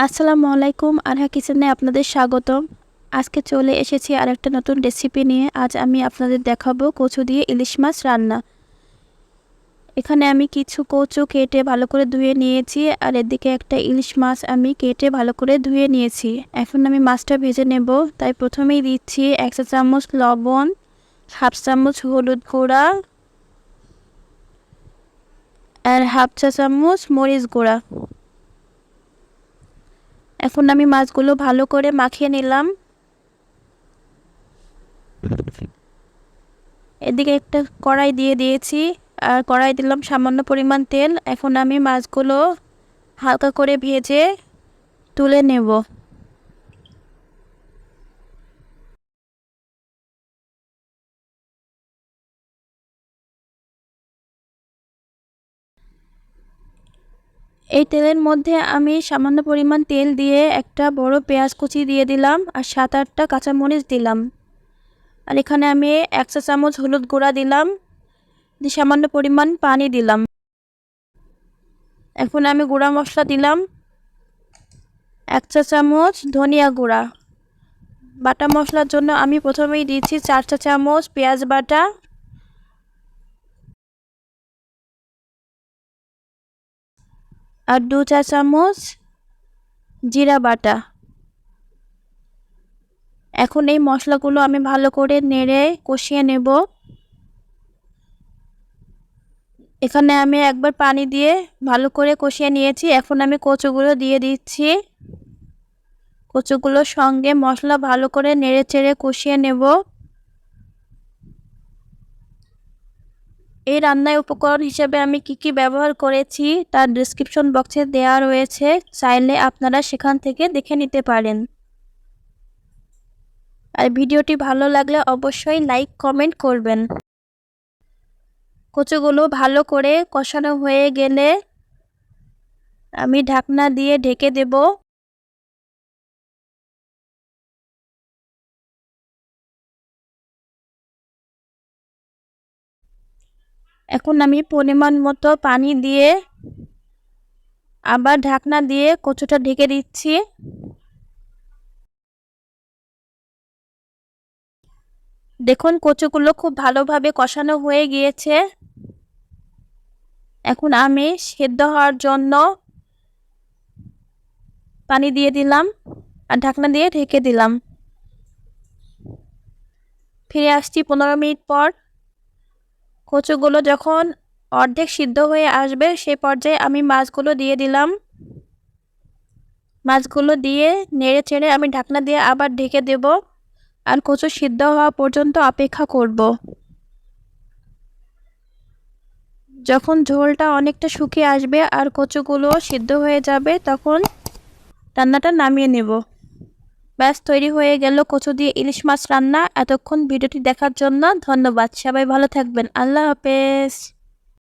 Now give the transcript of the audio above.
আসসালামু আলাইকুম, আরহা কিচেনে আপনাদের স্বাগতম। আজকে চলে এসেছি আরেকটা নতুন রেসিপি নিয়ে। আজ আমি আপনাদের দেখাবো কচু দিয়ে ইলিশ মাছ রান্না। এখানে আমি কিছু কচু কেটে ভালো করে ধুয়ে নিয়েছি, আর এদিকে একটা ইলিশ মাছ আমি কেটে ভালো করে ধুয়ে নিয়েছি। এখন আমি মাছটা ভেজে নেব। তাই প্রথমেই দিচ্ছি 1 চা চামচ লবণ, হাফ চামচ হলুদ গুঁড়া আর হাফ চা চামচ মরিচ গুঁড়া। এখন আমি মাছগুলো ভালো করে মাখিয়ে নিলাম। এদিকে একটা কড়াই দিয়ে দিয়েছি, আর কড়াই দিলাম সামান্য পরিমাণ তেল। এখন আমি মাছগুলো হালকা করে ভেজে তুলে নেব। এই তেলের মধ্যে আমি সামান্য পরিমাণ তেল দিয়ে একটা বড় পেঁয়াজ কুচি দিয়ে দিলাম, আর 7-8টা কাঁচামরিচ দিলাম। আর এখানে আমি 1 চা চামচ হলুদ গুঁড়া দিলাম, দিয়ে সামান্য পরিমাণ পানি দিলাম। এখন আমি গুঁড়া মশলা দিলাম 1 চা চামচ ধনিয়া গুঁড়া। বাটা মশলার জন্য আমি প্রথমেই দিচ্ছি 4 চা চামচ পেঁয়াজ বাটা, আর 2 চা চামচ জিরা বাটা। এখন এই মশলাগুলো আমি ভালো করে নেড়ে কষিয়ে নেব। এখানে আমি একবার পানি দিয়ে ভালো করে কষিয়ে নিয়েছি। এখন আমি কচুগুলো দিয়ে দিচ্ছি। কচুগুলোর সঙ্গে মশলা ভালো করে নেড়ে চেড়ে কষিয়ে নেব। এই রান্নায় উপকরণ হিসেবে আমি কি ব্যবহার করেছি তার ডেসক্রিপশন বক্সে দেওয়া রয়েছে, চাইলে আপনারা সেখান থেকে দেখে নিতে পারেন। আর ভিডিওটি ভালো লাগলে অবশ্যই লাইক কমেন্ট করবেন। কচুগুলো ভালো করে কষানো হয়ে গেলে আমি ঢাকনা দিয়ে ঢেকে দেব। এখন আমি পরিমাণ মতো পানি দিয়ে আবার ঢাকনা দিয়ে কচুটা ঢেকে দিচ্ছি। দেখুন কচুগুলো খুব ভালোভাবে কষানো হয়ে গিয়েছে। এখন আমি সেদ্ধ হওয়ার জন্য পানি দিয়ে দিলাম, আর ঢাকনা দিয়ে ঢেকে দিলাম। ফিরে আসছি 15 মিনিট পর। কচুগুলো যখন অর্ধেক সিদ্ধ হয়ে আসবে সেই পর্যায়ে আমি মাছগুলো দিয়ে দিলাম। মাছগুলো দিয়ে নেড়ে চেড়ে আমি ঢাকনা দিয়ে আবার ঢেকে দেব, আর কচু সিদ্ধ হওয়া পর্যন্ত অপেক্ষা করব। যখন ঝোলটা অনেকটা শুকিয়ে আসবে আর কচুগুলো সিদ্ধ হয়ে যাবে তখন রান্নাটা নামিয়ে নেব। ব্যাস, তৈরি হয়ে গেল কচু দিয়ে ইলিশ মাছ রান্না। এতক্ষণ ভিডিওটি দেখার জন্য ধন্যবাদ। সবাই ভালো থাকবেন। আল্লাহ হাফেজ।